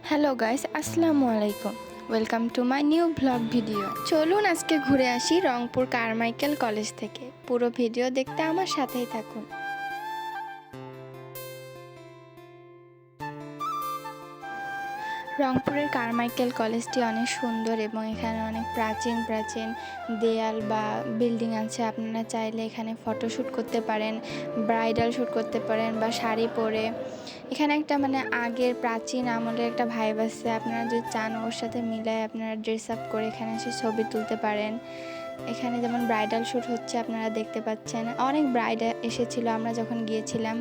Hello guys, আসসালামু আলাইকুম। Welcome to my new blog video. চলুন আজকে ঘুরে আসি রংপুর কারমাইকেল কলেজ থেকে। পুরো ভিডিও দেখতে আমার সাথেই থাকুন। রংপুরের কারমাইকেল কলেজটি অনেক সুন্দর এবং এখানে অনেক প্রাচীন প্রাচীন দেয়াল বা বিল্ডিং আছে। আপনারা চাইলে এখানে ফটোশ্যুট করতে পারেন, ব্রাইডাল শ্যুট করতে পারেন বা শাড়ি পরে। এখানে একটা আগের প্রাচীন আমলের একটা ভাইব আছে। আপনারা যদি চান ওর সাথে মিলায় আপনারা ড্রেস আপ করে এখানে এসে ছবি তুলতে পারেন। এখানে যেমন ব্রাইডাল শ্যুট হচ্ছে, আপনারা দেখতে পাচ্ছেন অনেক ব্রাইড এসেছিল আমরা যখন গিয়েছিলাম,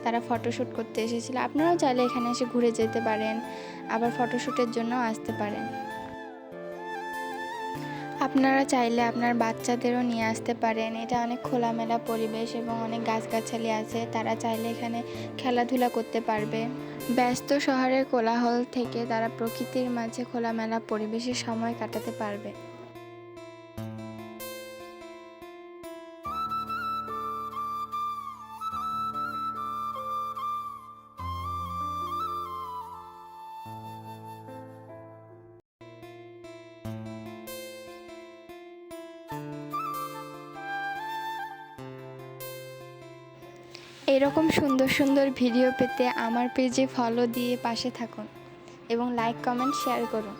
তারা ফটোশ্যুট করতে এসেছিল। আপনারাও চাইলে এখানে এসে ঘুরে যেতে পারেন, আবার ফটোশ্যুটের জন্যও আসতে পারেন। আপনারা চাইলে আপনার বাচ্চাদেরও নিয়ে আসতে পারেন। এটা অনেক খোলামেলা পরিবেশ এবং অনেক গাছগাছালি আছে, তারা চাইলে এখানে খেলাধুলা করতে পারবে। ব্যস্ত শহরের কোলাহল থেকে তারা প্রকৃতির মাঝে খোলামেলা পরিবেশে সময় কাটাতে পারবে। এরকম সুন্দর সুন্দর ভিডিও পেতে আমার পেজে ফলো দিয়ে পাশে থাকুন এবং লাইক, কমেন্ট, শেয়ার করুন।